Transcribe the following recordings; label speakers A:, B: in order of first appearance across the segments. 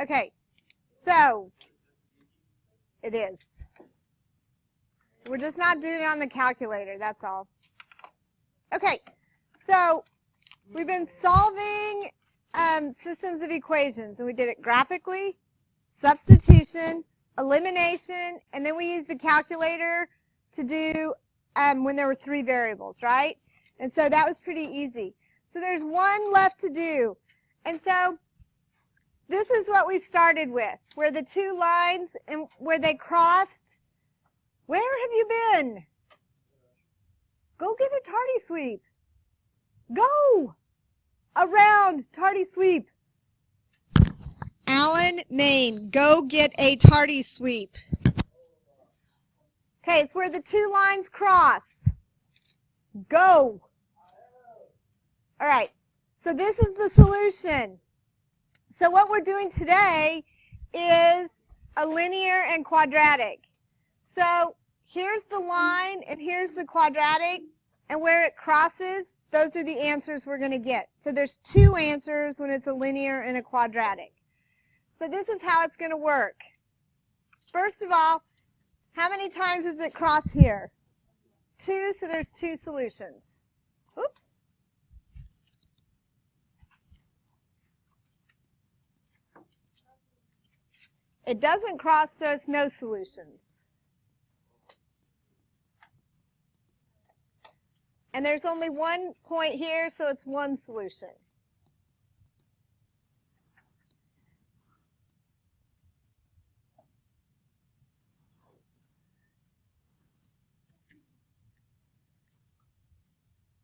A: Okay, so it is. We're just not doing it on the calculator, that's all. Okay, so we've been solving systems of equations, and we did it graphically, substitution, elimination, and then we used the calculator to do when there were 3 variables, right? And so that was pretty easy. So there's one left to do. And so this is what we started with, where the 2 lines and where they crossed. Where have you been? Go get a tardy sweep. Go around tardy sweep. Alan, Maine, go get a tardy sweep. Okay, it's where the 2 lines cross. Go. All right, so this is the solution. So what we're doing today is a linear and quadratic. So here's the line and here's the quadratic, and where it crosses, those are the answers we're going to get. So there's 2 answers when it's a linear and a quadratic. So this is how it's going to work. First of all, how many times does it cross here? 2, so there's 2 solutions. Oops. It doesn't cross, so it's no solutions. And there's only 1 point here, so it's 1 solution.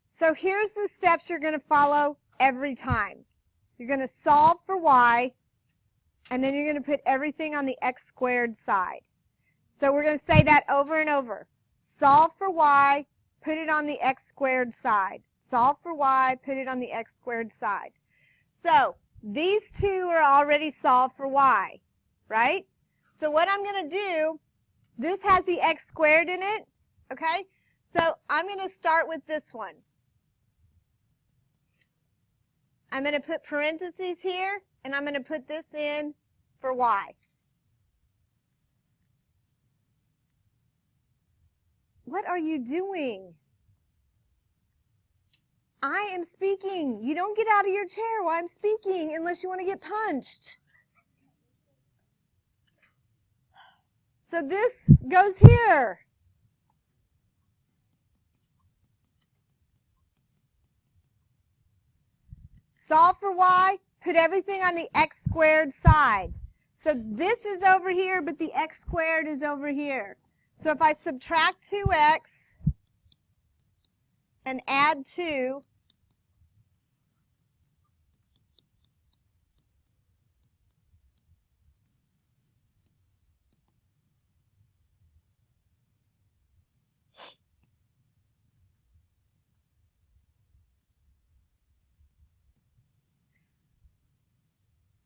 A: So here's the steps you're going to follow every time. You're going to solve for y, and then you're going to put everything on the x squared side. So we're going to say that over and over. Solve for y, put it on the x squared side. Solve for y, put it on the x squared side. So these 2 are already solved for y, right? So what I'm going to do, this has the x squared in it, okay? So I'm going to start with this one. I'm going to put parentheses here, and I'm going to put this in for y. What are you doing? I am speaking. You don't get out of your chair while I'm speaking unless you want to get punched. So this goes here. Solve for y, put everything on the x squared side. So this is over here, but the x squared is over here. So if I subtract 2x and add 2,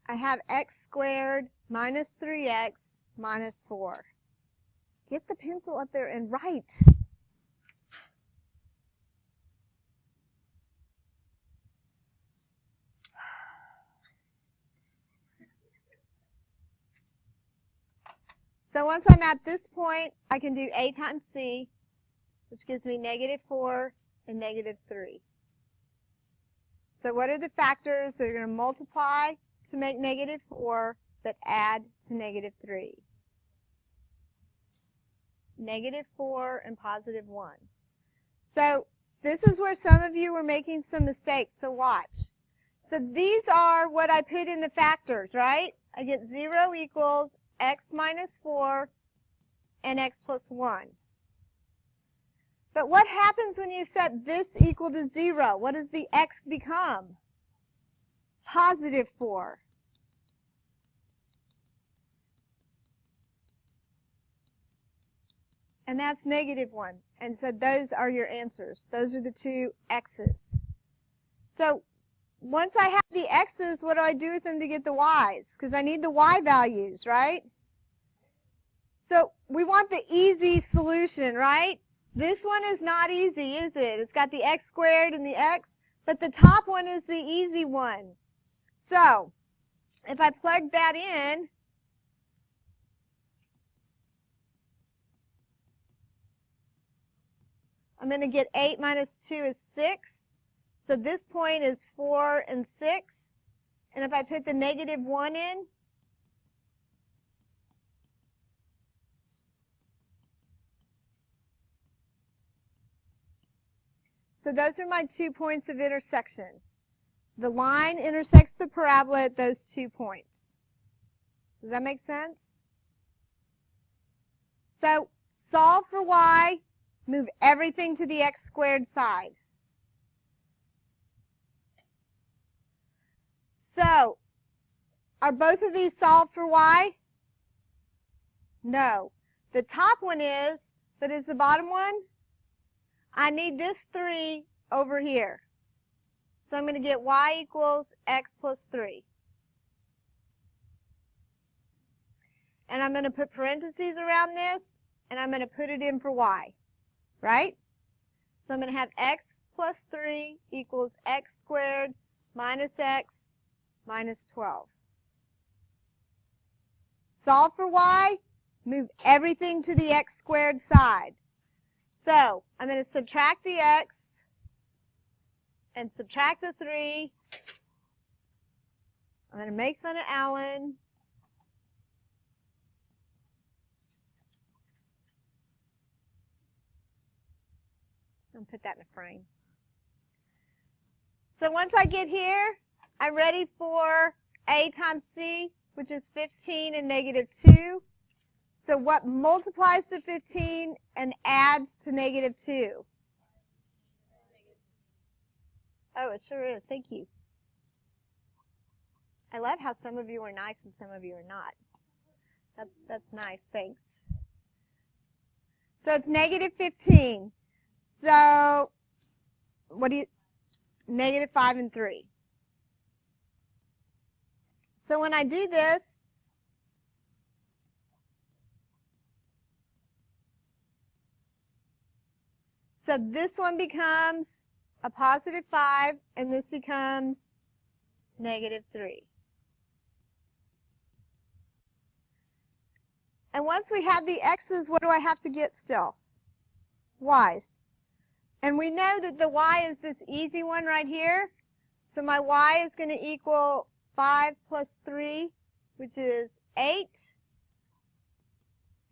A: I have x squared minus 3x minus 4. Get the pencil up there and write. So once I'm at this point, I can do a times c, which gives me -4 and -3. So what are the factors that are going to multiply to make -4 that add to -3? -4 and +1. So this is where some of you were making some mistakes, so watch. So these are what I put in the factors, right? I get 0 equals x minus 4 and x plus 1. But what happens when you set this equal to 0? What does the x become? +4. And that's -1. And so those are your answers. Those are the 2 x's. So once I have the x's, what do I do with them to get the y's? Because I need the y values, right? So we want the easy solution, right? This one is not easy, is it? It's got the x squared and the x, but the top one is the easy one. So if I plug that in, I'm going to get 8 minus 2 is 6. So this point is 4 and 6. And if I put the negative 1 in, so those are my 2 points of intersection. The line intersects the parabola at those 2 points. Does that make sense? So solve for y, move everything to the x squared side. So, are both of these solved for y? No. The top one is, but is the bottom one? I need this 3 over here. So I'm going to get y equals x plus 3. And I'm going to put parentheses around this, and I'm going to put it in for y. Right? So I'm going to have x plus 3 equals x squared minus x minus 12. Solve for y, move everything to the x squared side. So I'm going to subtract the x and subtract the 3. I'm going to make fun of Alan. I'm going to put that in a frame. So once I get here, I'm ready for a times c, which is 15 and negative 2. So what multiplies to 15 and adds to negative 2? Oh, it sure is. Thank you. I love how some of you are nice and some of you are not. That's nice. Thanks. So it's negative 15. So what do you, negative 5 and 3. So when I do this, so this one becomes a positive 5, and this becomes negative 3. And once we have the x's, what do I have to get still? Y's. And we know that the y is this easy one right here. So my y is going to equal 5 plus 3, which is 8.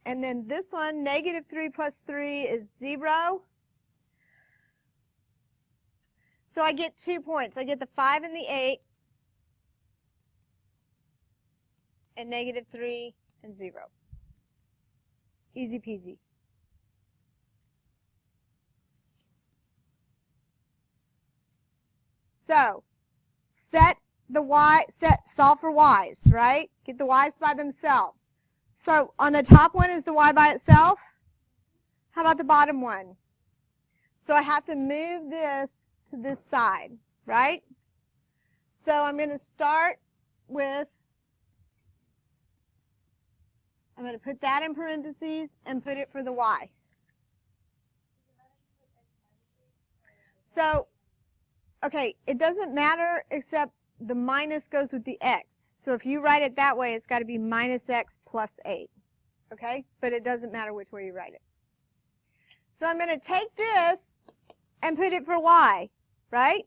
A: And then this one, negative 3 plus 3 is 0. So I get 2 points. I get the 5 and the 8, and negative 3 and 0. Easy peasy. So, solve for y's, right? Get the y's by themselves. So, on the top one is the y by itself. How about the bottom one? So I have to move this to this side, right? So I'm going to start with, I'm going to put that in parentheses and put it for the y. So, okay, it doesn't matter except the minus goes with the x. So if you write it that way, it's got to be minus x plus 8. Okay? But it doesn't matter which way you write it. So I'm going to take this and put it for y, right?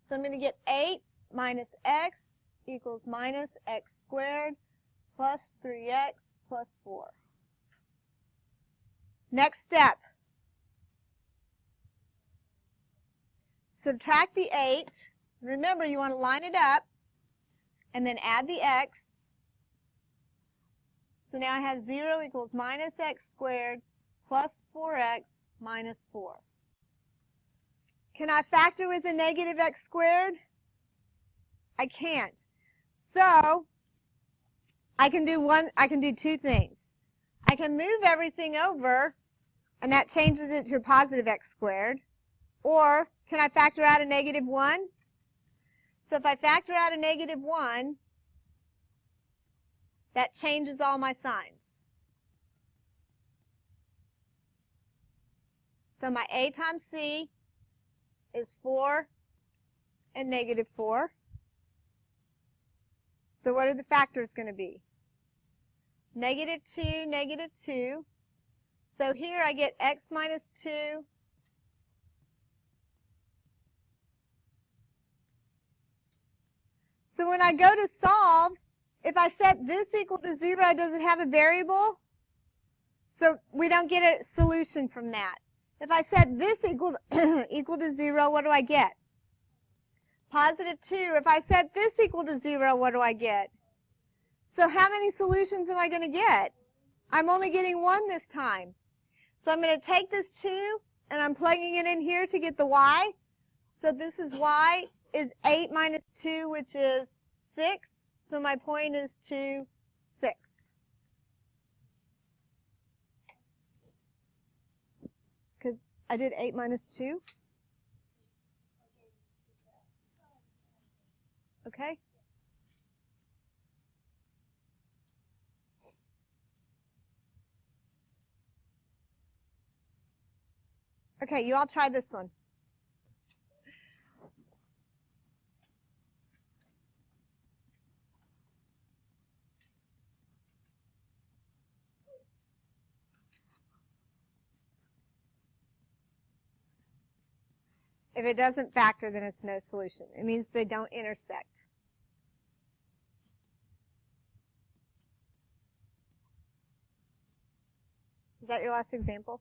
A: So I'm going to get 8 minus x equals minus x squared plus 3x plus 4. Next step. Subtract the 8. Remember, you want to line it up and then add the x. So now I have 0 equals minus x squared plus 4x minus 4. Can I factor with a negative x squared? I can't. So I can do two things. I can move everything over, and that changes it to a positive x squared. Or can I factor out a negative 1? So if I factor out a negative 1, that changes all my signs. So my a times c is 4 and negative 4. So So what are the factors going to be? Negative 2, negative 2. So here I get x minus 2 . So when I go to solve, if I set this equal to 0, does it have a variable? So we don't get a solution from that. If I set this equal to 0, what do I get? Positive 2. If I set this equal to 0, what do I get? So how many solutions am I going to get? I'm only getting one this time. So I'm going to take this 2, and I'm plugging it in here to get the y. So this is y is 8 minus 2, which is 6. So my point is 2, 6. Because I did 8 minus 2. Okay. Okay, you all try this one. If it doesn't factor, then it's no solution. It means they don't intersect. Is that your last example?